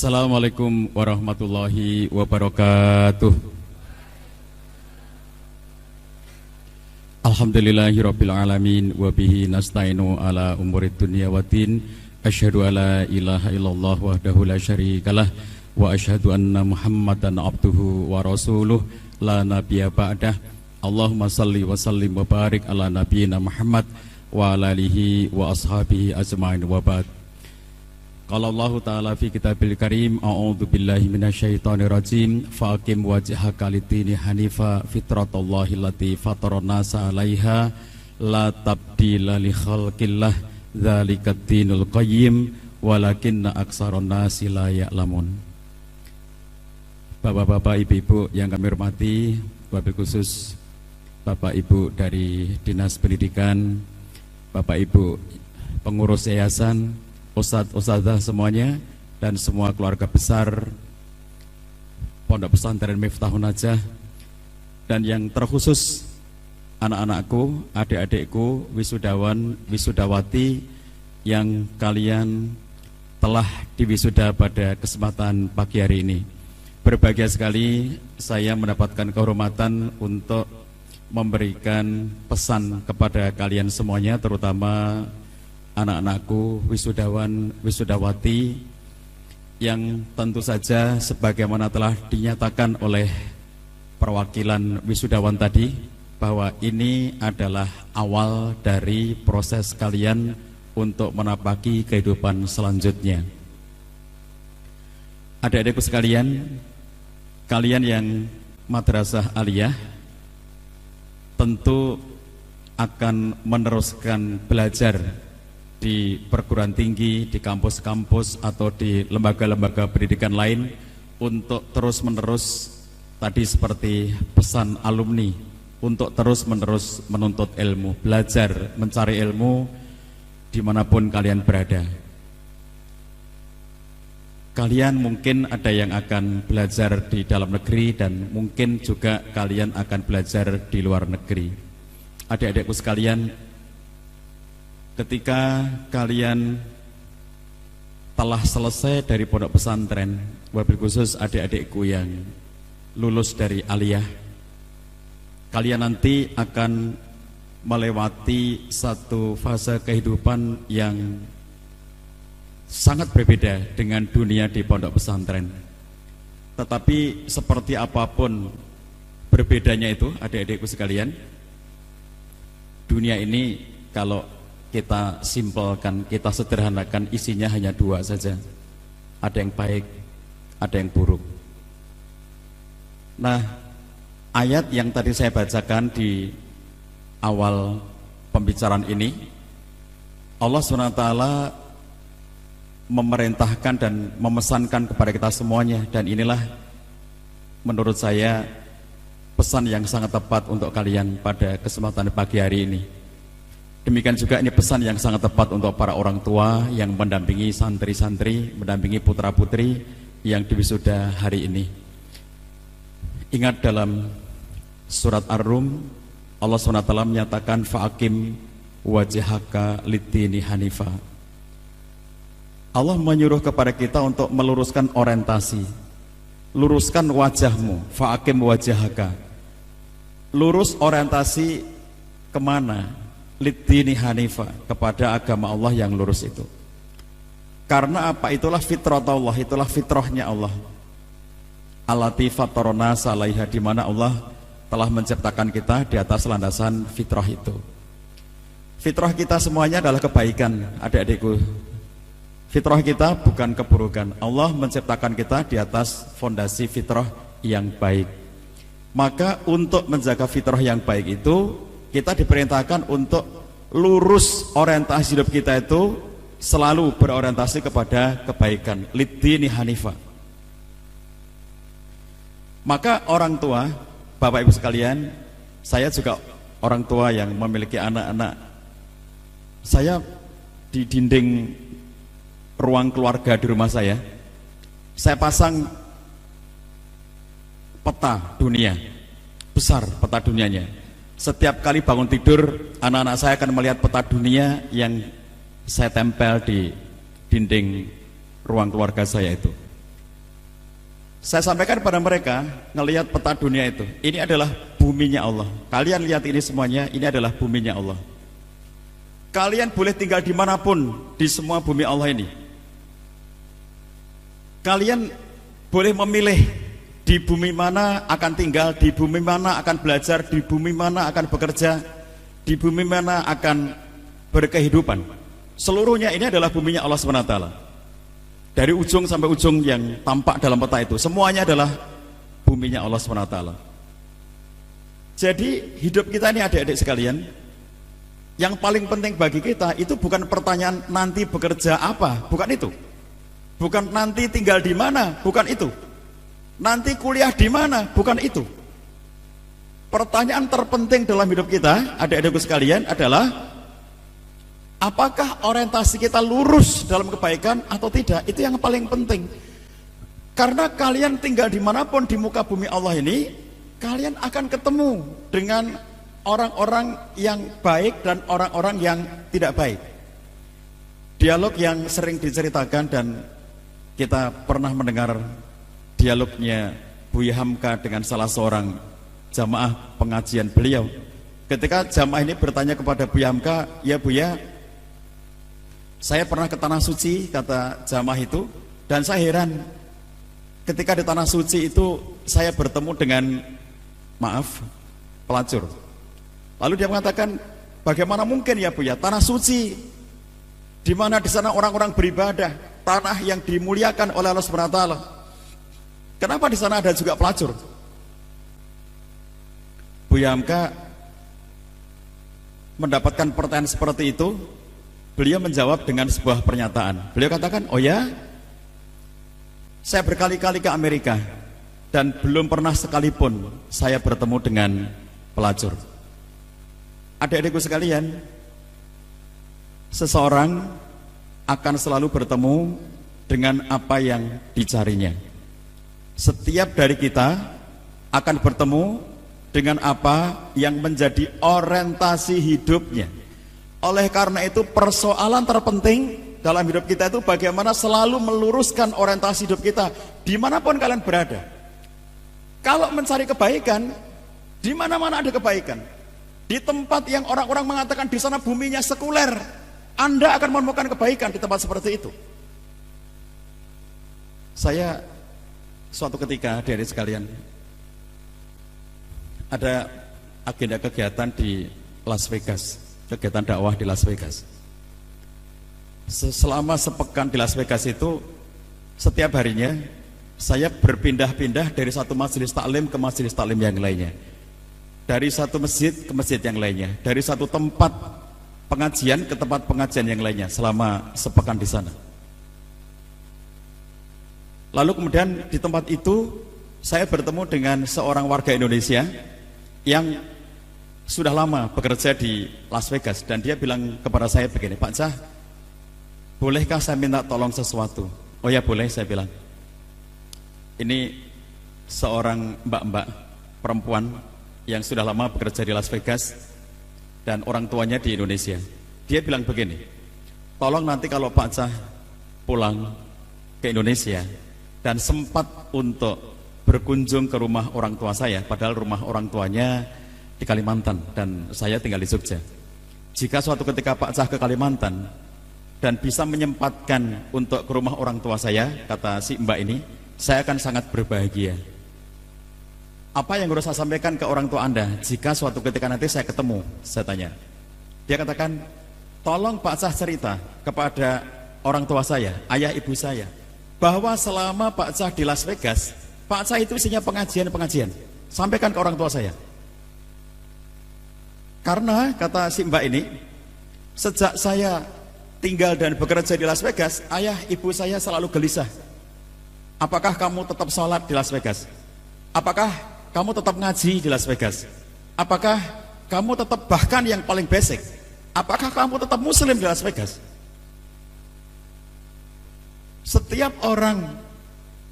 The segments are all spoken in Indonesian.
Assalamualaikum warahmatullahi wabarakatuh. Alhamdulillahirabbil alamin wa bihi nasta'inu ala umurid dunya waddin. Asyhadu alla ilaha illallah wahdahu la syarikalah wa asyhadu anna Muhammadan abduhu wa rasuluh la nabiyya ba'dah. Allahumma salli wa sallim wa barik ala nabiyyina Muhammad wa ala alihi wa ashabihi ajmain wa ba'd. Qala Allah Ta'ala fi kitabil karim, a'udzu billahi minasyaitonir rajim, faqim wajhaka lid-dini hanifa fitratallahi allati fataran nasa 'alaiha la tabdila li khalqillah dzalikad dinul qayyim walakinna aksaron nasi la ya'lamun. Bapak-bapak, ibu-ibu yang kami hormati, wabil khusus Bapak Ibu dari Dinas Pendidikan, Bapak Ibu pengurus yayasan, Ustadz-ustadzah semuanya, dan semua keluarga besar Pondok Pesantren Miftahun Najah, dan yang terkhusus anak-anakku, adik-adikku, wisudawan, wisudawati yang kalian telah diwisuda pada kesempatan pagi hari ini. Berbahagia sekali saya mendapatkan kehormatan untuk memberikan pesan kepada kalian semuanya, terutama anak-anakku, wisudawan, wisudawati, yang tentu saja sebagaimana telah dinyatakan oleh perwakilan wisudawan tadi, bahwa ini adalah awal dari proses kalian untuk menapaki kehidupan selanjutnya. Adik-adikku sekalian, kalian yang madrasah aliyah tentu akan meneruskan belajar di perguruan tinggi, di kampus-kampus atau di lembaga-lembaga pendidikan lain untuk terus-menerus, tadi seperti pesan alumni, untuk terus-menerus menuntut ilmu, belajar, mencari ilmu dimanapun kalian berada. Kalian mungkin ada yang akan belajar di dalam negeri dan mungkin juga kalian akan belajar di luar negeri. Adik-adikku sekalian, ketika kalian telah selesai dari pondok pesantren, wabil khusus adik-adikku yang lulus dari aliyah, kalian nanti akan melewati satu fase kehidupan yang sangat berbeda dengan dunia di pondok pesantren. Tetapi seperti apapun berbedanya itu, adik-adikku sekalian, dunia ini kalau kita simpelkan, kita sederhanakan, isinya hanya dua saja. Ada yang baik, ada yang buruk. Nah, ayat yang tadi saya bacakan di awal pembicaraan ini, Allah SWT memerintahkan dan memesankan kepada kita semuanya, dan inilah menurut saya pesan yang sangat tepat untuk kalian pada kesempatan pagi hari ini. Demikian juga ini pesan yang sangat tepat untuk para orang tua yang mendampingi santri-santri, mendampingi putra-putri yang diwisuda hari ini. Ingat dalam surat Ar-Rum, Allah SWT menyatakan fa'akim wajhaka lid-dini hanifa. Allah menyuruh kepada kita untuk meluruskan orientasi, luruskan wajahmu, fa'akim wajhaka. Lurus orientasi kemana? Lid-dini hanifa, kepada agama Allah yang lurus itu. Karena apa? Itulah fitratullah, itulah fitrahnya Allah. Allati fatarana salaiha, di mana Allah telah menciptakan kita di atas landasan fitrah itu. Fitrah kita semuanya adalah kebaikan, adik-adikku. Fitrah kita bukan keburukan. Allah menciptakan kita di atas fondasi fitrah yang baik. Maka untuk menjaga fitrah yang baik itu, kita diperintahkan untuk lurus orientasi hidup kita itu selalu berorientasi kepada kebaikan, lid-dini hanifa. Maka orang tua, Bapak Ibu sekalian, saya juga orang tua yang memiliki anak-anak. Saya di dinding ruang keluarga di rumah saya pasang peta dunia, besar peta dunianya. Setiap kali bangun tidur, anak-anak saya akan melihat peta dunia yang saya tempel di dinding ruang keluarga saya itu. Saya sampaikan pada mereka, ngelihat peta dunia itu, ini adalah buminya Allah. Kalian lihat ini semuanya, ini adalah buminya Allah. Kalian boleh tinggal dimanapun di semua bumi Allah ini. Kalian boleh memilih di bumi mana akan tinggal, di bumi mana akan belajar, di bumi mana akan bekerja, di bumi mana akan berkehidupan. Seluruhnya ini adalah buminya Allah SWT. Dari ujung sampai ujung yang tampak dalam peta itu, semuanya adalah buminya Allah SWT. Jadi hidup kita ini adik-adik sekalian, yang paling penting bagi kita itu bukan pertanyaan nanti bekerja apa, bukan itu. Bukan nanti tinggal di mana, bukan itu. Nanti kuliah di mana, bukan itu. Pertanyaan terpenting dalam hidup kita, adik-adikku sekalian, adalah apakah orientasi kita lurus dalam kebaikan atau tidak? Itu yang paling penting. Karena kalian tinggal dimanapun di muka bumi Allah ini, kalian akan ketemu dengan orang-orang yang baik dan orang-orang yang tidak baik. Dialog yang sering diceritakan, dan kita pernah mendengar dialognya Buya Hamka dengan salah seorang jamaah pengajian beliau. Ketika jamaah ini bertanya kepada Buya Hamka, "Ya Buya, saya pernah ke tanah suci," kata jamaah itu, "dan saya heran ketika di tanah suci itu saya bertemu dengan, maaf, pelacur." Lalu dia mengatakan, "Bagaimana mungkin ya Buya, tanah suci di mana di sana orang-orang beribadah, tanah yang dimuliakan oleh Allah SWT, kenapa di sana ada juga pelacur?" Buya Hamka mendapatkan pertanyaan seperti itu. Beliau menjawab dengan sebuah pernyataan. Beliau katakan, "Oh ya, saya berkali-kali ke Amerika dan belum pernah sekalipun saya bertemu dengan pelacur." Adik-adikku sekalian, seseorang akan selalu bertemu dengan apa yang dicarinya. Setiap dari kita akan bertemu dengan apa yang menjadi orientasi hidupnya. Oleh karena itu, persoalan terpenting dalam hidup kita itu bagaimana selalu meluruskan orientasi hidup kita dimanapun kalian berada. Kalau mencari kebaikan, di mana-mana ada kebaikan. Di tempat yang orang-orang mengatakan di sana buminya sekuler, Anda akan menemukan kebaikan di tempat seperti itu. Saya suatu ketika, adik-adik sekalian, ada agenda kegiatan di Las Vegas, kegiatan dakwah di Las Vegas. Selama sepekan di Las Vegas itu, setiap harinya saya berpindah-pindah dari satu majelis taklim ke majelis taklim yang lainnya, dari satu masjid ke masjid yang lainnya, dari satu tempat pengajian ke tempat pengajian yang lainnya selama sepekan di sana. Lalu kemudian di tempat itu saya bertemu dengan seorang warga Indonesia yang sudah lama bekerja di Las Vegas, dan dia bilang kepada saya begini, "Pak Cah, bolehkah saya minta tolong sesuatu?" "Oh ya boleh," saya bilang. Ini seorang mbak-mbak perempuan yang sudah lama bekerja di Las Vegas dan orang tuanya di Indonesia. Dia bilang begini, "Tolong nanti kalau Pak Cah pulang ke Indonesia dan sempat untuk berkunjung ke rumah orang tua saya," padahal rumah orang tuanya di Kalimantan dan saya tinggal di Jogja. "Jika suatu ketika Pak Cah ke Kalimantan dan bisa menyempatkan untuk ke rumah orang tua saya," kata si mbak ini, "saya akan sangat berbahagia. Apa yang harus saya sampaikan ke orang tua Anda jika suatu ketika nanti saya ketemu?" Saya tanya. Dia katakan, "Tolong Pak Cah cerita kepada orang tua saya, ayah ibu saya, bahwa selama Pak Cah di Las Vegas, Pak Cah itu isinya pengajian-pengajian. Sampaikan ke orang tua saya. Karena," kata si mbak ini, "sejak saya tinggal dan bekerja di Las Vegas, ayah ibu saya selalu gelisah. Apakah kamu tetap sholat di Las Vegas? Apakah kamu tetap ngaji di Las Vegas? Apakah kamu tetap, bahkan yang paling basic, apakah kamu tetap muslim di Las Vegas?" Setiap orang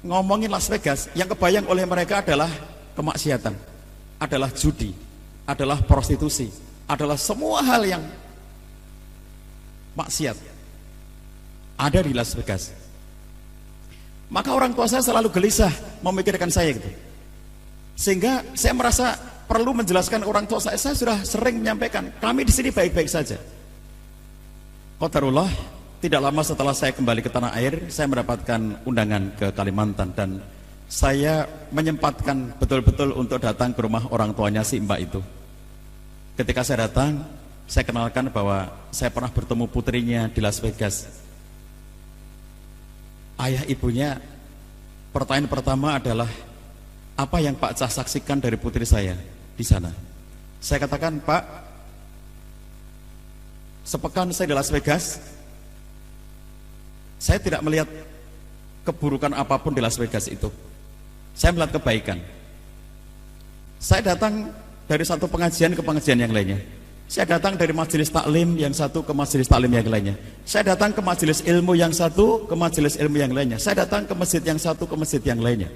ngomongin Las Vegas, yang kebayang oleh mereka adalah kemaksiatan, adalah judi, adalah prostitusi, adalah semua hal yang maksiat ada di Las Vegas. Maka orang tua saya selalu gelisah memikirkan saya gitu. Sehingga saya merasa perlu menjelaskan orang tua saya sudah sering menyampaikan, kami di sini baik-baik saja. Qadarullah, tidak lama setelah saya kembali ke tanah air, saya mendapatkan undangan ke Kalimantan dan saya menyempatkan betul-betul untuk datang ke rumah orang tuanya si mbak itu. Ketika saya datang, saya kenalkan bahwa saya pernah bertemu putrinya di Las Vegas. Ayah ibunya, pertanyaan pertama adalah, apa yang Pak Cah saksikan dari putri saya di sana? Saya katakan, Pak, sepekan saya di Las Vegas, saya tidak melihat keburukan apapun di Las Vegas itu. Saya melihat kebaikan. Saya datang dari satu pengajian ke pengajian yang lainnya. Saya datang dari majelis taklim yang satu ke majelis taklim yang lainnya. Saya datang ke majelis ilmu yang satu ke majelis ilmu yang lainnya. Saya datang ke masjid yang satu ke masjid yang lainnya.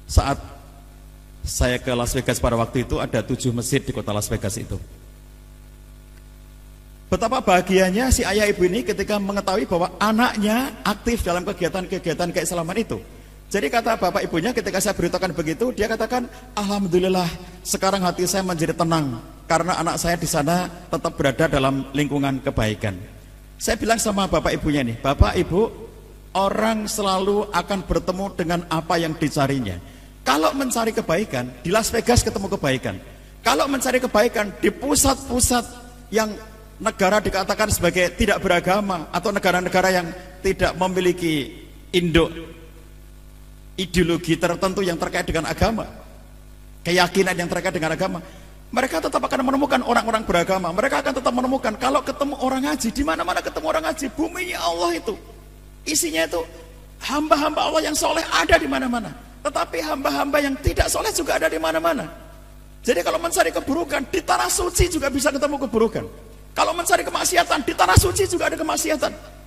Saat saya ke Las Vegas pada waktu itu, ada 7 masjid di kota Las Vegas itu. Betapa bahagianya si ayah ibu ini ketika mengetahui bahwa anaknya aktif dalam kegiatan-kegiatan keislaman itu. Jadi kata bapak ibunya ketika saya beritahukan begitu, dia katakan, alhamdulillah sekarang hati saya menjadi tenang karena anak saya di sana tetap berada dalam lingkungan kebaikan. Saya bilang sama bapak ibunya nih, bapak ibu, orang selalu akan bertemu dengan apa yang dicarinya. Kalau mencari kebaikan, di Las Vegas ketemu kebaikan. Kalau mencari kebaikan di pusat-pusat yang negara dikatakan sebagai tidak beragama atau negara-negara yang tidak memiliki induk ideologi tertentu yang terkait dengan agama, keyakinan yang terkait dengan agama, mereka tetap akan menemukan orang-orang beragama. Mereka akan tetap menemukan, kalau ketemu orang ngaji, di mana-mana ketemu orang ngaji, buminya Allah itu isinya itu hamba-hamba Allah yang soleh ada di mana-mana. Tetapi hamba-hamba yang tidak soleh juga ada di mana-mana. Jadi kalau mencari keburukan, di tanah suci juga bisa ketemu keburukan. Kalau mencari kemaksiatan, di tanah suci juga ada kemaksiatan.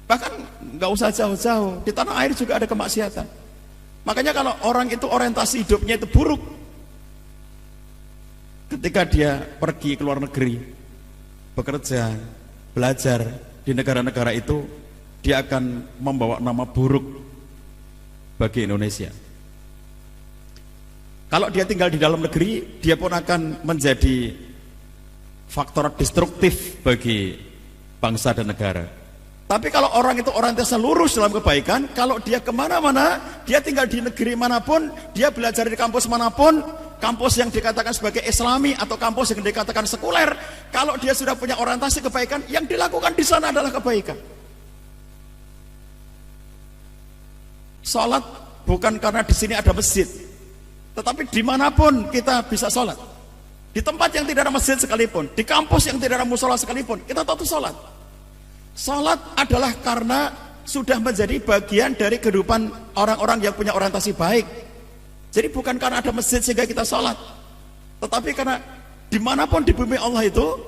Bahkan nggak usah jauh-jauh, di tanah air juga ada kemaksiatan. Makanya kalau orang itu orientasi hidupnya itu buruk, ketika dia pergi ke luar negeri, bekerja, belajar di negara-negara itu, dia akan membawa nama buruk bagi Indonesia. Kalau dia tinggal di dalam negeri, dia pun akan menjadi faktor destruktif bagi bangsa dan negara. Tapi kalau orang itu orientasinya lurus dalam kebaikan, kalau dia kemana-mana, dia tinggal di negeri manapun, dia belajar di kampus manapun, kampus yang dikatakan sebagai islami atau kampus yang dikatakan sekuler, kalau dia sudah punya orientasi kebaikan, yang dilakukan di sana adalah kebaikan. Sholat bukan karena di sini ada masjid, tetapi dimanapun kita bisa sholat. Di tempat yang tidak ada masjid sekalipun, di kampus yang tidak ada musola sekalipun, kita tetap sholat. Salat adalah karena sudah menjadi bagian dari kehidupan orang-orang yang punya orientasi baik. Jadi bukan karena ada masjid sehingga kita salat, tetapi karena dimanapun di bumi Allah itu,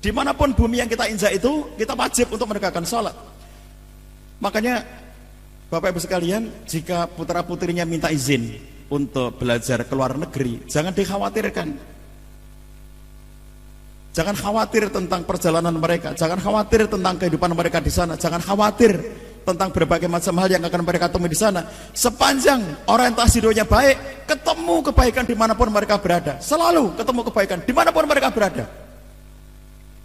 dimanapun bumi yang kita injak itu, kita wajib untuk menegakkan salat. Makanya Bapak Ibu sekalian, jika putra putrinya minta izin untuk belajar ke luar negeri, jangan dikhawatirkan. Jangan khawatir tentang perjalanan mereka, jangan khawatir tentang kehidupan mereka di sana, jangan khawatir tentang berbagai macam hal yang akan mereka temui di sana. Sepanjang orientasi hidupnya baik, ketemu kebaikan dimanapun mereka berada. Selalu ketemu kebaikan dimanapun mereka berada.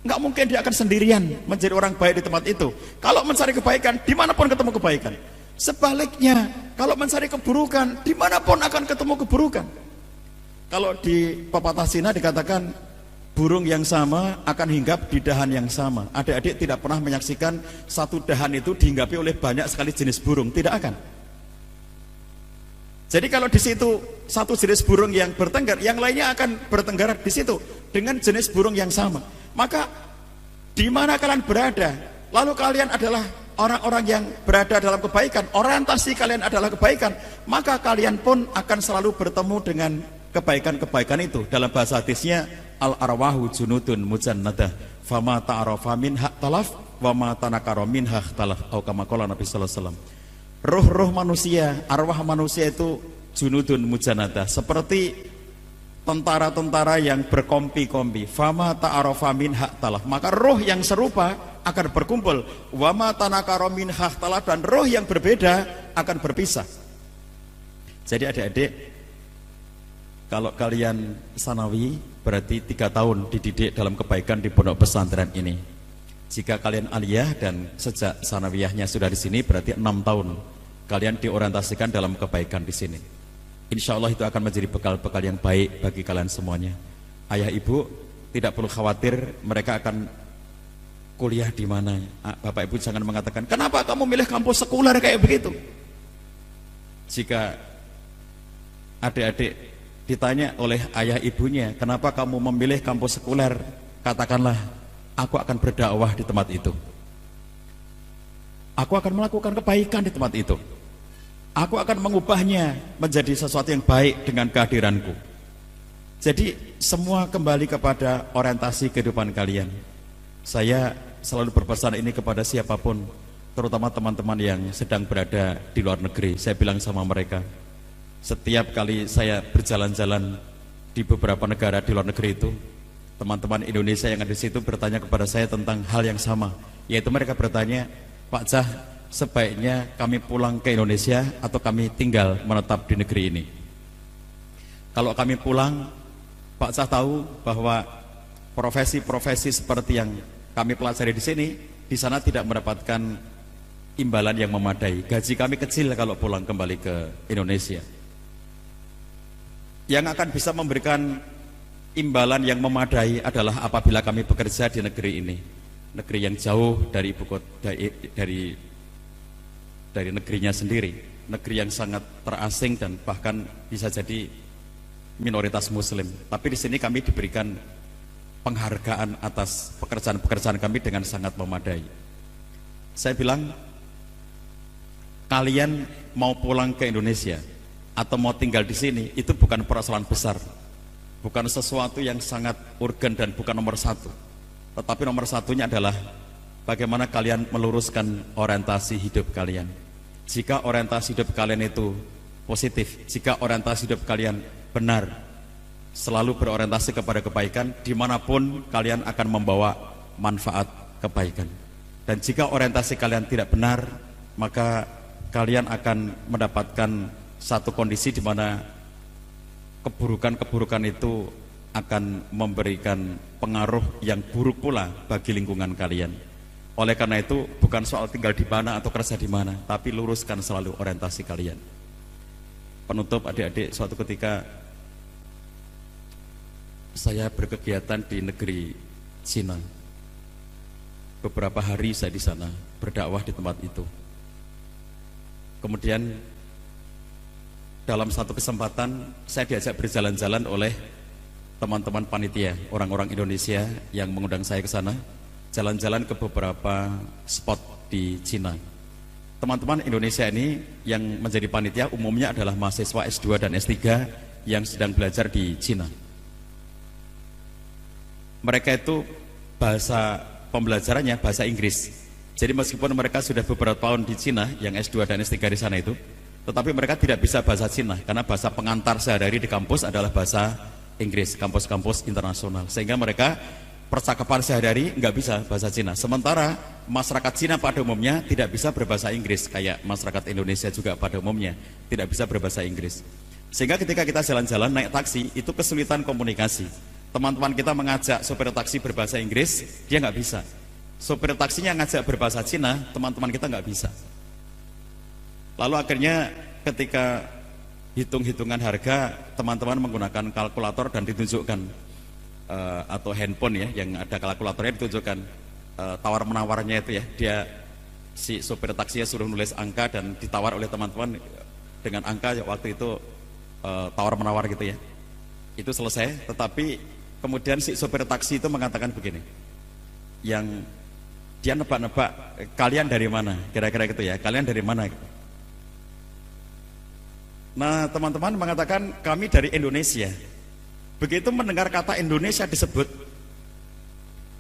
Nggak mungkin dia akan sendirian menjadi orang baik di tempat itu. Kalau mencari kebaikan, dimanapun ketemu kebaikan. Sebaliknya, kalau mencari keburukan, dimanapun akan ketemu keburukan. Kalau di pepatah Cina dikatakan, burung yang sama akan hinggap di dahan yang sama. Adik-adik tidak pernah menyaksikan satu dahan itu dihinggapi oleh banyak sekali jenis burung, tidak akan. Jadi kalau di situ satu jenis burung yang bertengger, yang lainnya akan bertengger di situ dengan jenis burung yang sama. Maka di mana kalian berada, lalu kalian adalah orang-orang yang berada dalam kebaikan, orientasi kalian adalah kebaikan, maka kalian pun akan selalu bertemu dengan kebaikan-kebaikan itu. Dalam bahasa hadisnya, al-arwahu junudun mujannadah, fama ta'arafa minha talaf, wa ma tanakara minha talaf, atau kama qala Nabi sallallahu alaihi wasallam. Ruh-ruh manusia, arwah manusia itu junudun mujannadah, seperti tentara-tentara yang berkompi-kompi. Fama ta'arafa minha talaf, maka ruh yang serupa akan berkumpul, wa ma tanakara minha ikhtalaf, dan roh yang berbeda akan berpisah. Jadi adik-adik, kalau kalian sanawi berarti 3 tahun dididik dalam kebaikan di pondok pesantren ini. Jika kalian aliyah dan sejak sanawiyahnya sudah di sini berarti 6 tahun kalian diorientasikan dalam kebaikan di sini. Insya Allah itu akan menjadi bekal-bekal yang baik bagi kalian semuanya. Ayah ibu tidak perlu khawatir mereka akan kuliah di mana. Bapak ibu jangan mengatakan, kenapa kamu milih kampus sekuler kayak begitu? Jika adik-adik ditanya oleh ayah ibunya, kenapa kamu memilih kampus sekuler, katakanlah, aku akan berdakwah di tempat itu. Aku akan melakukan kebaikan di tempat itu. Aku akan mengubahnya menjadi sesuatu yang baik dengan kehadiranku. Jadi semua kembali kepada orientasi kehidupan kalian. Saya selalu berpesan ini kepada siapapun, terutama teman-teman yang sedang berada di luar negeri. Saya bilang sama mereka, setiap kali saya berjalan-jalan di beberapa negara di luar negeri itu, teman-teman Indonesia yang ada di situ bertanya kepada saya tentang hal yang sama, yaitu mereka bertanya, Pak Cah, sebaiknya kami pulang ke Indonesia atau kami tinggal menetap di negeri ini? Kalau kami pulang, Pak Cah tahu bahwa profesi-profesi seperti yang kami pelajari di sini, di sana tidak mendapatkan imbalan yang memadai. Gaji kami kecil kalau pulang kembali ke Indonesia. Yang akan bisa memberikan imbalan yang memadai adalah apabila kami bekerja di negeri ini, negeri yang jauh dari ibu kota, dari negerinya sendiri, negeri yang sangat terasing dan bahkan bisa jadi minoritas muslim. Tapi di sini kami diberikan penghargaan atas pekerjaan-pekerjaan kami dengan sangat memadai. Saya bilang, kalian mau pulang ke Indonesia atau mau tinggal di sini, itu bukan persoalan besar, bukan sesuatu yang sangat urgen dan bukan nomor satu. Tetapi nomor satunya adalah bagaimana kalian meluruskan orientasi hidup kalian. Jika orientasi hidup kalian itu positif, jika orientasi hidup kalian benar, selalu berorientasi kepada kebaikan, dimanapun kalian akan membawa manfaat kebaikan. Dan jika orientasi kalian tidak benar, maka kalian akan mendapatkan satu kondisi di mana keburukan-keburukan itu akan memberikan pengaruh yang buruk pula bagi lingkungan kalian. Oleh karena itu, bukan soal tinggal di mana atau kerja di mana, tapi luruskan selalu orientasi kalian. Penutup adik-adik, suatu ketika saya berkegiatan di negeri Cina. Beberapa hari saya di sana berdakwah di tempat itu. Kemudian dalam satu kesempatan saya diajak berjalan-jalan oleh teman-teman panitia, orang-orang Indonesia yang mengundang saya ke sana, jalan-jalan ke beberapa spot di Cina. Teman-teman Indonesia ini yang menjadi panitia umumnya adalah mahasiswa S2 dan S3 yang sedang belajar di Cina. Mereka itu bahasa pembelajarannya bahasa Inggris. Jadi meskipun mereka sudah beberapa tahun di Cina, yang S2 dan S3 di sana itu, tetapi mereka tidak bisa bahasa Cina karena bahasa pengantar sehari-hari di kampus adalah bahasa Inggris, kampus-kampus internasional. Sehingga mereka percakapan sehari-hari nggak bisa bahasa Cina. Sementara masyarakat Cina pada umumnya tidak bisa berbahasa Inggris, kayak masyarakat Indonesia juga pada umumnya tidak bisa berbahasa Inggris. Sehingga ketika kita jalan-jalan naik taksi itu kesulitan komunikasi. Teman-teman kita mengajak sopir taksi berbahasa Inggris, dia nggak bisa. Sopir taksinya ngajak berbahasa Cina, teman-teman kita nggak bisa. Lalu akhirnya ketika hitung-hitungan harga, teman-teman menggunakan kalkulator dan ditunjukkan atau handphone ya, yang ada kalkulatornya ditunjukkan tawar-menawarnya itu ya. Dia si sopir taksinya suruh nulis angka dan ditawar oleh teman-teman dengan angka ya, waktu itu tawar-menawar gitu ya. Itu selesai, tetapi kemudian si sopir taksi itu mengatakan begini, yang dia nebak-nebak, kalian dari mana? Kira-kira gitu ya, kalian dari mana? Nah, teman-teman mengatakan kami dari Indonesia. Begitu mendengar kata Indonesia disebut,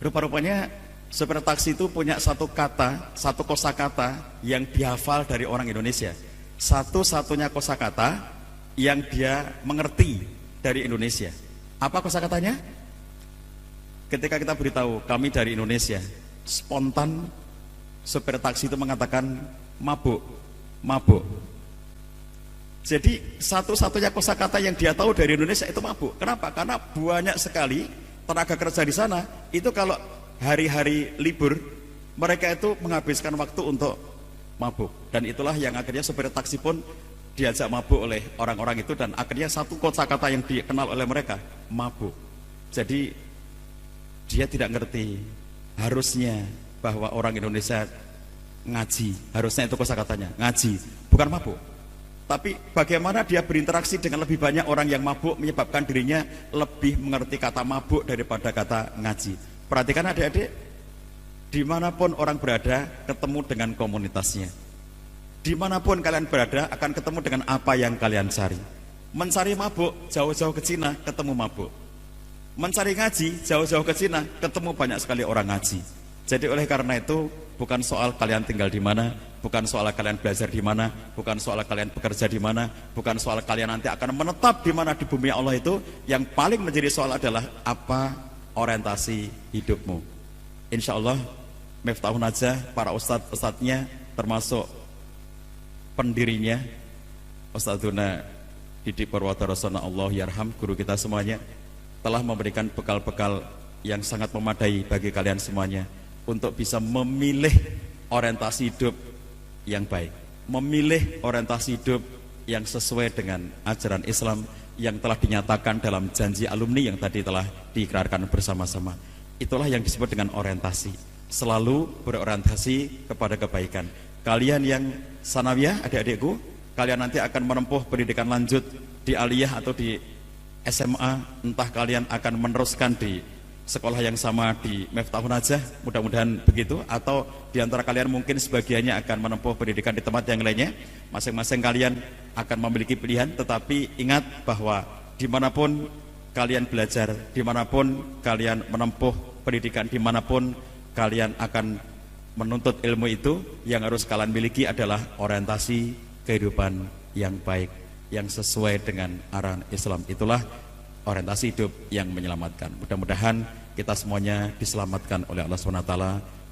rupa-rupanya sopir taksi itu punya satu kata, satu kosakata yang dihafal dari orang Indonesia. Satu-satunya kosakata yang dia mengerti dari Indonesia. Apa kosakatanya? Ketika kita beritahu kami dari Indonesia, spontan supir taksi itu mengatakan mabuk, mabuk. Jadi satu-satunya kosakata yang dia tahu dari Indonesia itu mabuk. Kenapa? Karena banyak sekali tenaga kerja di sana itu kalau hari-hari libur mereka itu menghabiskan waktu untuk mabuk. Dan itulah yang akhirnya supir taksi pun diajak mabuk oleh orang-orang itu, dan akhirnya satu kosakata yang dikenal oleh mereka, mabuk. Jadi dia tidak ngerti harusnya bahwa orang Indonesia ngaji, harusnya itu kosakatanya ngaji, bukan mabuk. Tapi bagaimana dia berinteraksi dengan lebih banyak orang yang mabuk menyebabkan dirinya lebih mengerti kata mabuk daripada kata ngaji. Perhatikan adik-adik, dimanapun orang berada ketemu dengan komunitasnya. Dimanapun kalian berada akan ketemu dengan apa yang kalian cari. Mencari mabuk, jauh-jauh ke Cina ketemu mabuk. Mencari ngaji, jauh-jauh ke Cina ketemu banyak sekali orang ngaji. Jadi oleh karena itu bukan soal kalian tinggal di mana, bukan soal kalian belajar di mana, bukan soal kalian bekerja di mana, bukan soal kalian nanti akan menetap di mana di bumi Allah itu. Yang paling menjadi soal adalah apa orientasi hidupmu. Insya Allah Miftahun Najah, para ustadz-ustadznya termasuk pendirinya Ustadzuna Didi Purwodarasana Allah yarham, guru kita semuanya, telah memberikan bekal-bekal yang sangat memadai bagi kalian semuanya untuk bisa memilih orientasi hidup yang baik, memilih orientasi hidup yang sesuai dengan ajaran Islam yang telah dinyatakan dalam janji alumni yang tadi telah diikrarkan bersama-sama. Itulah yang disebut dengan orientasi, selalu berorientasi kepada kebaikan. Kalian yang sanawiyah, adik-adikku, kalian nanti akan menempuh pendidikan lanjut di aliyah atau di SMA, entah kalian akan meneruskan di sekolah yang sama di Miftahun Najah, mudah-mudahan begitu, atau diantara kalian mungkin sebagiannya akan menempuh pendidikan di tempat yang lainnya. Masing-masing kalian akan memiliki pilihan, tetapi ingat bahwa dimanapun kalian belajar, dimanapun kalian menempuh pendidikan, dimanapun kalian akan menuntut ilmu itu, yang harus kalian miliki adalah orientasi kehidupan yang baik, yang sesuai dengan arahan Islam. Itulah orientasi hidup yang menyelamatkan. Mudah-mudahan kita semuanya diselamatkan oleh Allah SWT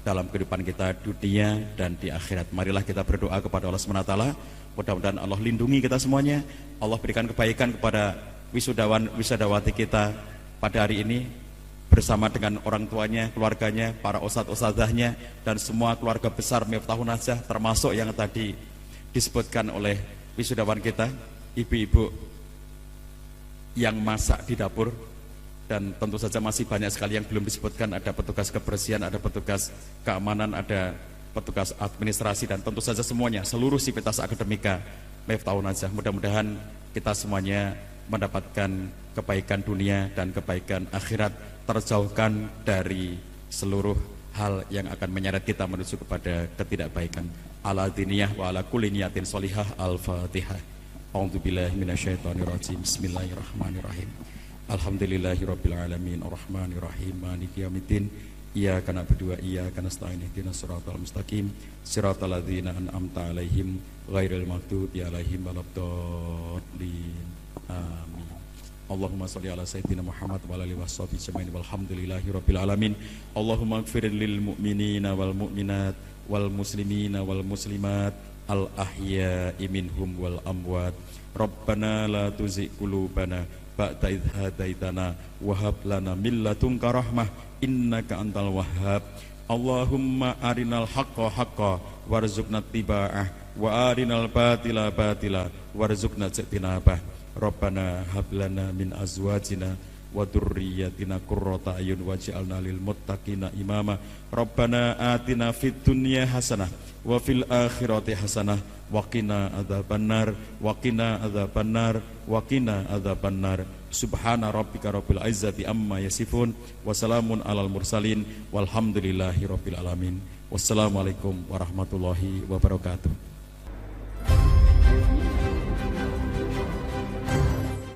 dalam kehidupan kita dunia dan di akhirat. Marilah kita berdoa kepada Allah SWT. Mudah-mudahan Allah lindungi kita semuanya. Allah berikan kebaikan kepada wisudawan wisudawati kita pada hari ini, bersama dengan orang tuanya, keluarganya, para ustadz-ustadzahnya, dan semua keluarga besar Miftahun Najah, termasuk yang tadi disebutkan oleh wisudawan kita, ibu-ibu yang masak di dapur, dan tentu saja masih banyak sekali yang belum disebutkan. Ada petugas kebersihan, ada petugas keamanan, ada petugas administrasi, dan tentu saja semuanya, seluruh sivitas akademika Miftahun Najah. Mudah-mudahan kita semuanya mendapatkan kebaikan dunia dan kebaikan akhirat, terjauhkan dari seluruh hal yang akan menyeret kita menuju kepada ketidakbaikan. Ala diniyah wa ala kulli niyatin sholihah. Al-Fatihah. A'udzubillahi minasyaitonirrajim. Bismillahirrahmanirrahim. Alhamdulillahirabbil alamin arrahmanirrahim maliki yaumiddin. Iyyaka na'budu wa iyyaka nasta'in ihdinas siratal mustaqim siratal ladzina an'amta 'alaihim ghairil maghdubi 'alaihim waladdallin. Amin. Allahumma sholli ala sayyidina Muhammad wa ala alihi washabihi ajmain walhamdulillahirabbil alamin. Allahumma ighfir lil mu'minina wal mu'minat wal muslimina wal muslimat al ahya'i minhum wal amwat. Rabbana la tuzigh qulubana ba'da idh hadaitana wa hab lana min ladunka rahmah innaka antal wahhab. Allahumma arinal haqqa haqqa warzuqna ittiba'ah wa arinal batila batila warzuqna ijtinabah. Rabbana hab lana min azwajina wa dzurriyyatina qurrata ayun waj'alna lil muttaqina imama. Rabbana atina fid dunya hasanah wa fil akhirati hasanah wa qina adzabannar wa qina adzabannar wa qina adzabannar. Subhana rabbika rabbil izzati amma yasifun wa salamun alal mursalin walhamdulillahi rabbil alamin. Wassalamualaikum warahmatullahi wabarakatuh.